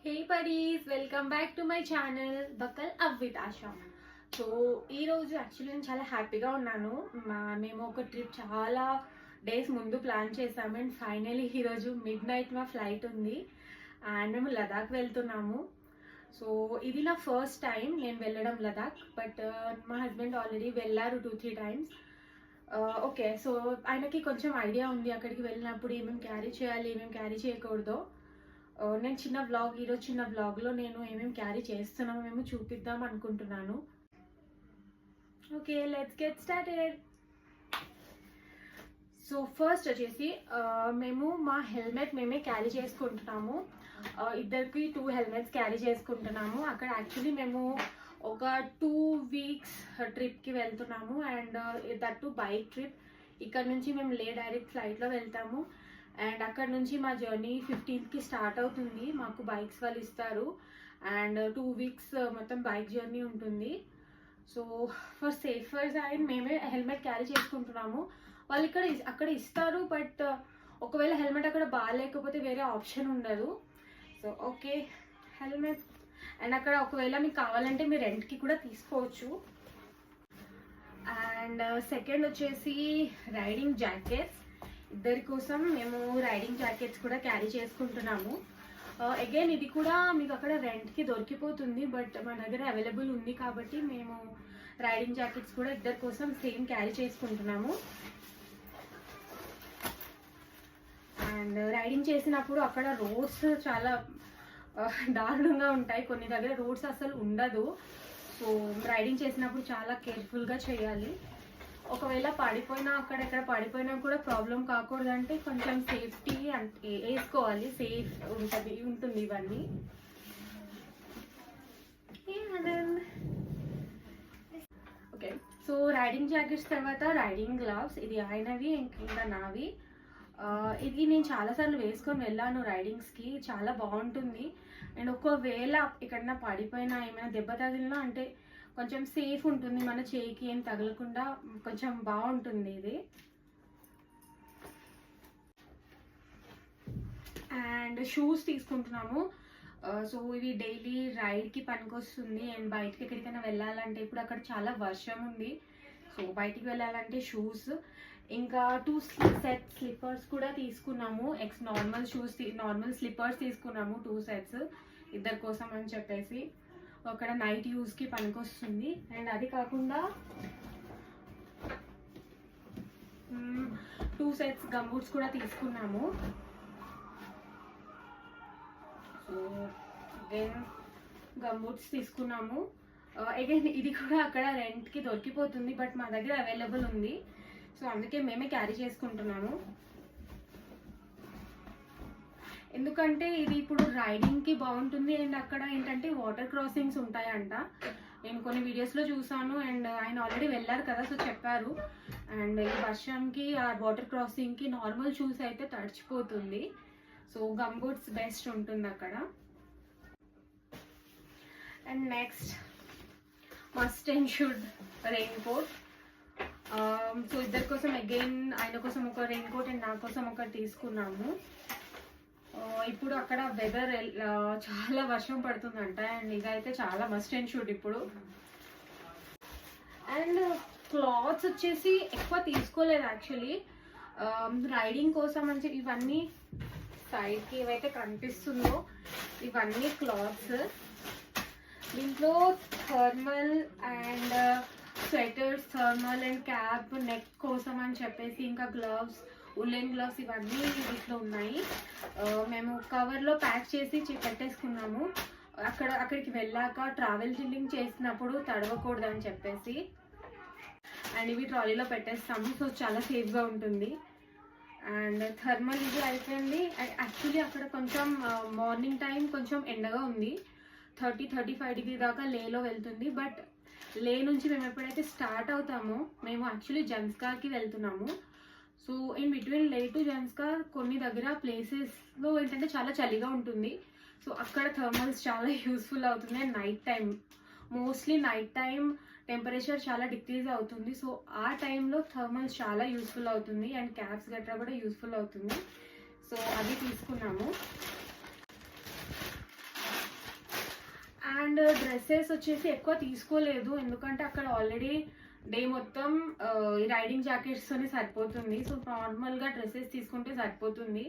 Hey buddies, welcome back to my channel buckle up with ASHA. So ఈరోజు actually నేను చాలా హ్యాపీగా ఉన్నాను. మేము ఒక ట్రిప్ చాలా డేస్ ముందు ప్లాన్ చేసాము అండ్ ఫైనలీ ఈరోజు మిడ్ నైట్ మా ఫ్లైట్ ఉంది అండ్ మేము లదాఖ్ వెళ్తున్నాము. సో ఇది నా ఫస్ట్ టైం నేను వెళ్ళడం లదాఖ్, బట్ మా హస్బెండ్ ఆల్రెడీ వెళ్ళారు 2-3 టైమ్స్. ఓకే, సో ఆయనకి కొంచెం ఐడియా ఉంది అక్కడికి వెళ్ళినప్పుడు ఏమేమి క్యారీ చేయాలి, ఏమేమి క్యారీ చేయకూడదో. నేను ఈరోజు చిన్న వ్లాగ్లో నేను ఏమేమి క్యారీ చేస్తున్నామో మేము చూపిద్దాం అనుకుంటున్నాను. Okay, let's get started. So first వచ్చేసి మేము మా హెల్మెట్ మేమే క్యారీ చేసుకుంటున్నాము. ఇద్దరికి 2 హెల్మెట్స్ క్యారీ చేసుకుంటున్నాము. అక్కడ యాక్చువల్లీ మేము ఒక 2 వీక్స్ ట్రిప్కి వెళ్తున్నాము అండ్ దట్ బైక్ ట్రిప్. ఇక్కడ నుంచి మేము డైరెక్ట్ ఫ్లైట్లో వెళ్తాము అండ్ అక్కడ నుంచి మా జర్నీ 15th స్టార్ట్ అవుతుంది. మాకు బైక్స్ వాళ్ళు ఇస్తారు అండ్ 2 వీక్స్ మొత్తం బైక్ జర్నీ ఉంటుంది. సో ఫర్ సేఫర్ సైడ్ మేమే హెల్మెట్ క్యారీ చేసుకుంటున్నాము. వాళ్ళు అక్కడ ఇస్తారు, బట్ ఒకవేళ హెల్మెట్ అక్కడ బాగాలేకపోతే వేరే ఆప్షన్ ఉండదు. సో ఓకే, హెల్మెట్ అండ్ అక్కడ ఒకవేళ మీకు కావాలంటే మీరు రెంట్కి కూడా తీసుకోవచ్చు. అండ్ సెకండ్ వచ్చేసి రైడింగ్ జాకెట్స్. ఇద్దరి కోసం మేము రైడింగ్ జాకెట్స్ కూడా క్యారీ చేసుకుంటున్నాము. అగైన్ ఇది కూడా మీకు అక్కడ రెంట్కి దొరికిపోతుంది, బట్ మన దగ్గర అవైలబుల్ ఉంది కాబట్టి మేము రైడింగ్ జాకెట్స్ కూడా ఇద్దరి కోసం సేమ్ క్యారీ చేసుకుంటున్నాము. అండ్ రైడింగ్ చేసినప్పుడు అక్కడ రోడ్స్ చాలా దారుణంగా ఉంటాయి, కొన్ని దగ్గర రోడ్స్ అసలు ఉండదు. సో రైడింగ్ చేసినప్పుడు చాలా కేర్ఫుల్గా చేయాలి. ఒకవేళ అక్కడెక్కడ పడిపోయినా కూడా ప్రాబ్లం కాకూడదంటే కొంచెం సేఫ్టీ అంటే వేసుకోవాలి, సేఫ్ ఉంటుంది ఇవన్నీ. ఓకే, సో రైడింగ్ జాకెట్స్ తర్వాత రైడింగ్ గ్లవ్స్. ఇది ఆయనవి ఇంకా నావి. ఇది నేను చాలాసార్లు వేసుకొని వెళ్ళాను రైడింగ్స్కి, చాలా బాగుంటుంది. అండ్ ఒకవేళ ఎక్కడన్నా పడిపోయినా ఏమైనా దెబ్బ తగిలినా అంటే కొంచెం సేఫ్ ఉంటుంది, మన చేయికి ఏం తగలకుండా కొంచెం బాగుంటుంది ఇది. అండ్ షూస్ తీసుకుంటున్నాము. సో ఇవి డైలీ రైడ్కి పనికొస్తుంది అండ్ బయటకి ఎక్కడికైనా వెళ్ళాలంటే ఇప్పుడు అక్కడ చాలా వర్షం ఉంది, సో బయటికి వెళ్ళాలంటే షూస్. ఇంకా 2 సెట్ స్లిప్పర్స్ కూడా తీసుకున్నాము. నార్మల్ స్లిప్పర్స్ తీసుకున్నాము 2 సెట్స్ ఇద్దరి కోసం అని చెప్పేసి. అక్కడ నైట్ యూస్కి పనికొస్తుంది. అండ్ అది కాకుండా 2 సెట్స్ గంబూట్స్ కూడా తీసుకున్నాము. సో అగైన్ గంబూట్స్ తీసుకున్నాము. అగైన్ ఇది కూడా అక్కడ రెంట్కి దొరికిపోతుంది, బట్ మా దగ్గర అవైలబుల్ ఉంది, సో అందుకే మేమే క్యారీ చేసుకుంటున్నాము. ఎందుకంటే ఇది ఇప్పుడు రైడింగ్కి బాగుంటుంది అండ్ అక్కడ ఏంటంటే వాటర్ క్రాసింగ్స్ ఉంటాయంట. నేను కొన్ని వీడియోస్లో చూసాను అండ్ ఆయన ఆల్రెడీ వెళ్ళారు కదా, సో చెప్పారు. అండ్ ఈ వర్షంకి ఆ వాటర్ క్రాసింగ్కి నార్మల్ షూస్ అయితే తడిచిపోతుంది, సో గంబూట్స్ బెస్ట్ ఉంటుంది అక్కడ. And next must and should raincoat. So ఇద్దరి కోసం అగైన్ ఆయన కోసం ఒక రెయిన్ కోట్ అండ్ నా కోసం ఒకటి తీసుకున్నాము. ఇప్పుడు అక్కడ వెదర్ చాలా వర్షం పడుతుందంట అండ్ ఇదైతే చాలా మస్ట్ అండ్ షుడ్ ఇప్పుడు. అండ్ క్లాత్స్ వచ్చేసి ఎక్కువ తీసుకోలేదు యాక్చువల్లీ, రైడింగ్ కోసం అని చెప్పి ఇవన్నీ సైడ్కి ఏవైతే కనిపిస్తుందో ఇవన్నీ క్లాత్స్. దీంట్లో thermal and sweaters, thermal and cap, neck కోసం అని చెప్పేసి ఇంకా గ్లవ్స్, ఉలెన్ గ్లవ్స్ ఇవన్నీ వీటిలో ఉన్నాయి. మేము కవర్లో ప్యాక్ చేసి పెట్టేసుకున్నాము. అక్కడికి వెళ్ళాక ట్రావెల్ డ్రిల్లింగ్ చేసినప్పుడు తడవకూడదు అని చెప్పేసి. అండ్ ఇవి ట్రాలీలో పెట్టేస్తాము, సో చాలా సేఫ్గా ఉంటుంది. అండ్ థర్మల్ ఇది అయిపోయింది. యాక్చువల్లీ అక్కడ కొంచెం మార్నింగ్ టైం కొంచెం ఎండగా ఉంది, 30-35 డిగ్రీ దాకా లేలో వెళ్తుంది. బట్ లే నుంచి మేము ఎప్పుడైతే స్టార్ట్ అవుతామో మేము యాక్చువల్లీ జన్స్కార్కి వెళ్తున్నాము. సో ఇన్ బిట్వీన్ లే టు జన్స్కార్ కొన్ని దగ్గర ప్లేసెస్లో ఏంటంటే చాలా చలిగా ఉంటుంది, సో అక్కడ థర్మల్స్ చాలా యూస్ఫుల్ అవుతుంది. And mostly night time temperature చాలా డిక్రీజ్ అవుతుంది, సో ఆ టైంలో థర్మల్స్ చాలా యూస్ఫుల్ అవుతుంది అండ్ క్యాప్స్ గట్రా కూడా యూస్ఫుల్ అవుతుంది. సో అది తీసుకున్నాము. డ్రెస్సెస్ వచ్చేసి ఎక్కువ తీసుకోలేదు, ఎందుకంటే అక్కడ ఆల్రెడీ డే మొత్తం ఈ రైడింగ్ జాకెట్స్తోనే సరిపోతుంది. సో నార్మల్గా డ్రెస్సెస్ తీసుకుంటే సరిపోతుంది.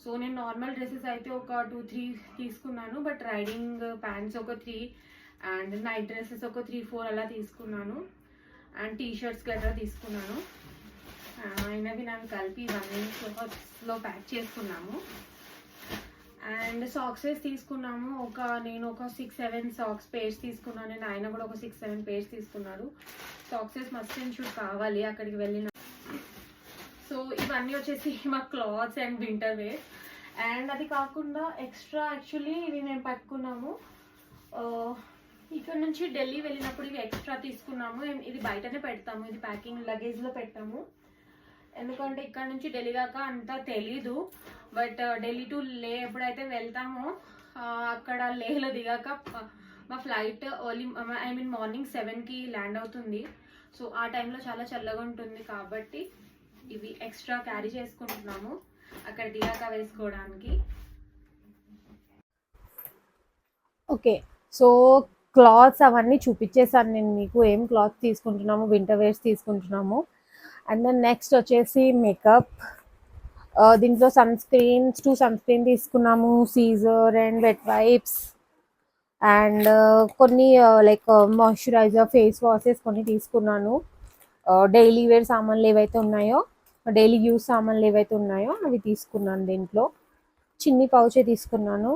సో నేను నార్మల్ డ్రెస్సెస్ అయితే ఒక 2-3 తీసుకున్నాను, బట్ రైడింగ్ ప్యాంట్స్ ఒక 3 అండ్ నైట్ డ్రెస్సెస్ ఒక 3-4 అలా తీసుకున్నాను. అండ్ టీషర్ట్స్ గట్రా తీసుకున్నాను. అయినవి నాకు కలిపి ఇవన్నీ క్లాత్స్లో ప్యాక్ చేసుకున్నాము. అండ్ సాక్సెస్ తీసుకున్నాము. నేను ఒక 6-7 సాక్స్ పేర్స్ తీసుకున్నాను. నేను ఆయన కూడా ఒక 6-7 పేర్స్ తీసుకున్నారు. సాక్సెస్ మస్ట్ అండ్ షుడ్ కావాలి అక్కడికి వెళ్ళిన. సో ఇవన్నీ వచ్చేసి మా clothes and winter wear. And అది కాకుండా ఎక్స్ట్రా యాక్చువల్లీ ఇవి మేము పట్టుకున్నాము. ఇక్కడ నుంచి ఢిల్లీ వెళ్ళినప్పుడు ఇవి ఎక్స్ట్రా తీసుకున్నాము. ఇది బయటనే పెడతాము, ఇది ప్యాకింగ్ లగేజ్లో పెట్టాము. ఎందుకంటే ఇక్కడ నుంచి ఢిల్లీ దాకా అంతా తెలీదు, బట్ ఢిల్లీ టు లే ఎప్పుడైతే వెళ్తామో అక్కడ లేహ్లో దిగాక మా ఫ్లైట్ మార్నింగ్ 7కి ల్యాండ్ అవుతుంది. సో ఆ టైంలో చాలా చల్లగా ఉంటుంది కాబట్టి ఇవి ఎక్స్ట్రా క్యారీ చేసుకుంటున్నాము అక్కడ దిగాక వేసుకోవడానికి. ఓకే, సో క్లాత్స్ అవన్నీ చూపించేసాను నేను మీకు, ఏం క్లాత్ తీసుకుంటున్నాము, వింటర్ వేర్స్ తీసుకుంటున్నాము. అండ్ దెన్ నెక్స్ట్ వచ్చేసి మేకప్. దీంట్లో సన్ స్క్రీన్ తీసుకున్నాము, scissor and wet wipes and కొన్ని లైక్ మాయిశ్చరైజర్, ఫేస్ వాషెస్ కొన్ని తీసుకున్నాను. డైలీ వేర్ సామాన్లు ఏవైతే ఉన్నాయో, డైలీ యూస్ సామాన్లు ఏవైతే ఉన్నాయో అవి తీసుకున్నాను. దీంట్లో చిన్ని పౌచే తీసుకున్నాను.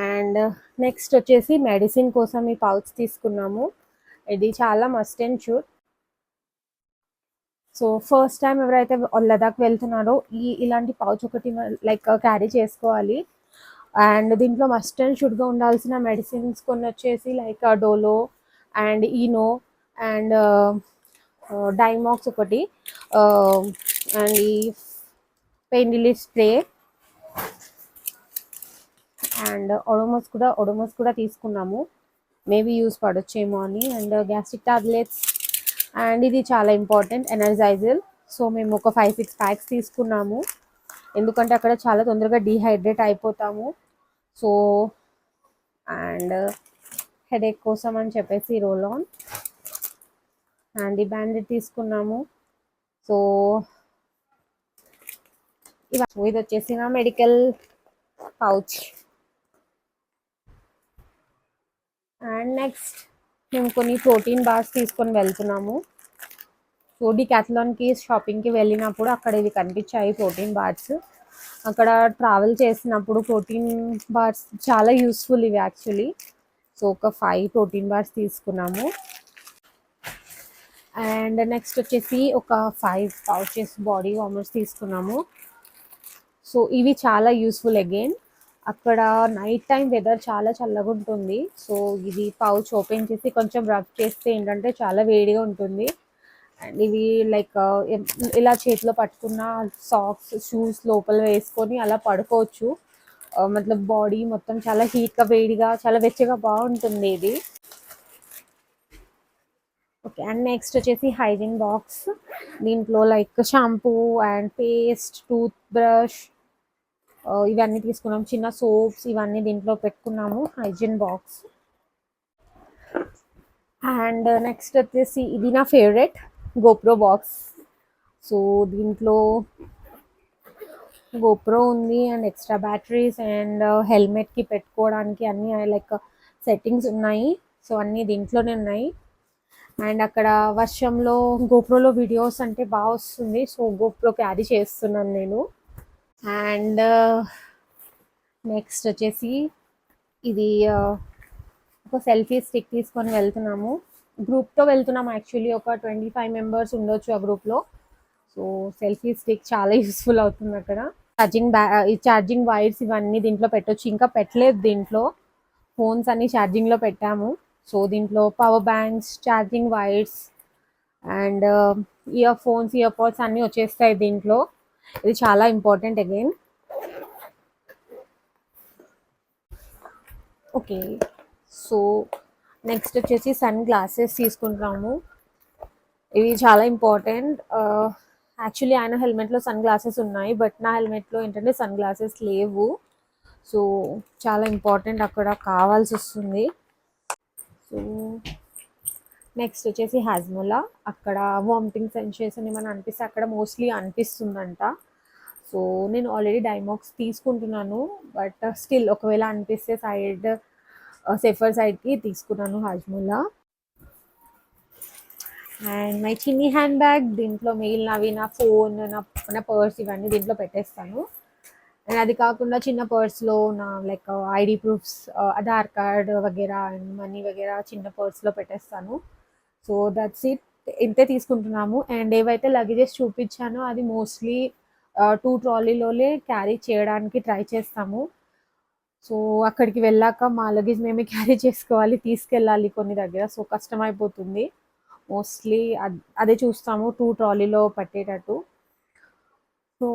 అండ్ నెక్స్ట్ వచ్చేసి మెడిసిన్ కోసం ఈ పౌచ్ తీసుకున్నాము. ఇది చాలా must and should. So first time ఎవరైతే లదాఖ్ వెళ్తున్నారో ఇలాంటి పౌచ్ ఒకటి లైక్ క్యారీ చేసుకోవాలి. అండ్ దీంట్లో మస్ట్ అండ్ షుడ్గా ఉండాల్సిన మెడిసిన్స్ కొన్ని వచ్చేసి like Dolo and Eno and Diamox ఒకటి, అండ్ ఈ pain relief spray and Odomos కూడా తీసుకున్నాము, మేబీ యూస్ పడొచ్చేమో అని. అండ్ గ్యాస్ట్రిక్ టాబ్లెట్స్ అండ్ ఇది చాలా ఇంపార్టెంట్ ఎనర్జైజర్. సో మేము ఒక 5-6 ప్యాక్స్ తీసుకున్నాము, ఎందుకంటే అక్కడ చాలా తొందరగా డీహైడ్రేట్ అయిపోతాము. సో అండ్ హెడేక్ కోసం అని చెప్పేసి రోల్ ఆన్ అండ్ ఈ బ్యాండెడ్ తీసుకున్నాము. సో ఇది వచ్చేసి నా మెడికల్ పౌచ్. అండ్ నెక్స్ట్ మేము కొన్ని ప్రోటీన్ బార్స్ తీసుకొని వెళ్తున్నాము. సో డికాథ్లాన్కి షాపింగ్కి వెళ్ళినప్పుడు అక్కడ ఇవి కనిపించాయి ప్రోటీన్ బార్స్. అక్కడ ట్రావెల్ చేసినప్పుడు ప్రోటీన్ బార్స్ చాలా యూస్ఫుల్ ఇవి యాక్చువల్లీ. సో ఒక 5 ప్రోటీన్ బార్స్ తీసుకున్నాము. అండ్ నెక్స్ట్ వచ్చేసి ఒక 5 పౌచెస్ బాడీ వార్మర్స్ తీసుకున్నాము. సో ఇవి చాలా యూస్ఫుల్ అగైన్. అక్కడ నైట్ టైం వెదర్ చాలా చల్లగా ఉంటుంది. సో ఇది పౌచ్ ఓపెన్ చేసి కొంచెం రబ్ చేస్తే ఏంటంటే చాలా వేడిగా ఉంటుంది. అండ్ ఇవి లైక్ ఇలా చేతిలో పట్టుకున్న సాక్స్, షూస్ లోపల వేసుకొని అలా పడుకోవచ్చు. మతలబ్ బాడీ మొత్తం చాలా హీట్గా, వేడిగా, చాలా వెచ్చగా బాగుంటుంది ఇది. ఓకే, అండ్ నెక్స్ట్ వచ్చేసి హైజీన్ బాక్స్. దీంట్లో like shampoo and paste, toothbrush ఇవన్నీ తీసుకున్నాము. చిన్న సోప్స్ ఇవన్నీ దీంట్లో పెట్టుకున్నాము, హైజీన్ బాక్స్. అండ్ నెక్స్ట్ వచ్చేసి ఇది నా ఫేవరెట్ గోప్రో బాక్స్. సో దీంట్లో గోప్రో ఉంది అండ్ ఎక్స్ట్రా బ్యాటరీస్ అండ్ హెల్మెట్కి పెట్టుకోవడానికి అన్నీ లైక్ సెట్టింగ్స్ ఉన్నాయి. సో అన్నీ దీంట్లోనే ఉన్నాయి. అండ్ అక్కడ వర్షంలో గోప్రోలో వీడియోస్ అంటే బాగా వస్తుంది. సో గోప్రో క్యారీ చేస్తున్నాను నేను. అండ్ నెక్స్ట్ వచ్చేసి ఇది ఒక సెల్ఫీ స్టిక్ తీసుకొని వెళ్తున్నాము. గ్రూప్తో వెళ్తున్నాము యాక్చువల్లీ, ఒక 25 మెంబర్స్ ఉండొచ్చు ఆ గ్రూప్లో. సో సెల్ఫీ స్టిక్ చాలా యూస్ఫుల్ అవుతుంది అక్కడ. ఛార్జింగ్ వైర్స్ ఇవన్నీ దీంట్లో పెట్టొచ్చు, ఇంకా పెట్టలేదు దీంట్లో. ఫోన్స్ అన్ని ఛార్జింగ్లో పెట్టాము. సో దీంట్లో power banks, charging wires and ear phones, year pads అన్నీ వచ్చేస్తాయి దీంట్లో. ఇది చాలా important again. Okay, so next వచ్చేసి సన్ గ్లాసెస్ తీసుకుంటాము. ఇవి చాలా ఇంపార్టెంట్. యాక్చువల్లీ ఆయన హెల్మెట్లో సన్ గ్లాసెస్ ఉన్నాయి, బట్ నా హెల్మెట్లో ఏంటంటే సన్ గ్లాసెస్ లేవు. సో చాలా ఇంపార్టెంట్, అక్కడ కావాల్సి వస్తుంది. సో నెక్స్ట్ వచ్చేసి హాజ్మోలా, అక్కడ వామిటింగ్ సెన్సేషన్ ఏమైనా అనిపిస్తే అక్కడ మోస్ట్లీ అనిపిస్తుందంట. సో నేను ఆల్రెడీ డైమాక్స్ తీసుకుంటున్నాను, బట్ స్టిల్ ఒకవేళ అనిపిస్తే సైడ్ సేఫర్ సైడ్కి తీసుకున్నాను హాజ్మోలా. అండ్ మై చిన్ని హ్యాండ్ బ్యాగ్, దీంట్లో మిగిలినవి నా ఫోన్, నా పర్స్ ఇవన్నీ దీంట్లో పెట్టేస్తాను. అండ్ అది కాకుండా చిన్న పర్స్లో నా like ID proofs, Aadhaar card వగేరా అండ్ మనీ వగేరా చిన్న పర్స్లో పెట్టేస్తాను. సో దట్స్ ఇట్, ఇంతే తీసుకుంటున్నాము. అండ్ ఏవైతే లగేజెస్ చూపించానో అది మోస్ట్లీ 2 ట్రాలీలోనే క్యారీ చేయడానికి ట్రై చేస్తాము. సో అక్కడికి వెళ్ళాక మా లగేజ్ మేమే క్యారీ చేసుకోవాలి, తీసుకెళ్ళాలి కొన్ని దగ్గర, సో కష్టమైపోతుంది. మోస్ట్లీ అదే చూస్తాము 2 ట్రాలీలో పట్టేటట్టు. సో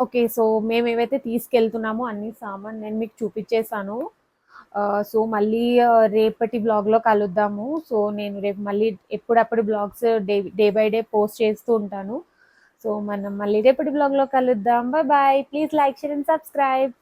ఓకే, సో మేము ఏవైతే తీసుకెళ్తున్నామో అన్ని సామాన్ నేను మీకు చూపించేసాను. సో మళ్ళీ రేపటి బ్లాగ్లో కలుద్దాము. సో నేను రేపు మళ్ళీ ఎప్పుడప్పుడు blogs day by day post చేస్తూ ఉంటాను. సో మనం మళ్ళీ రేపటి బ్లాగ్లో కలుద్దాం. Bye bye, please like, share and subscribe.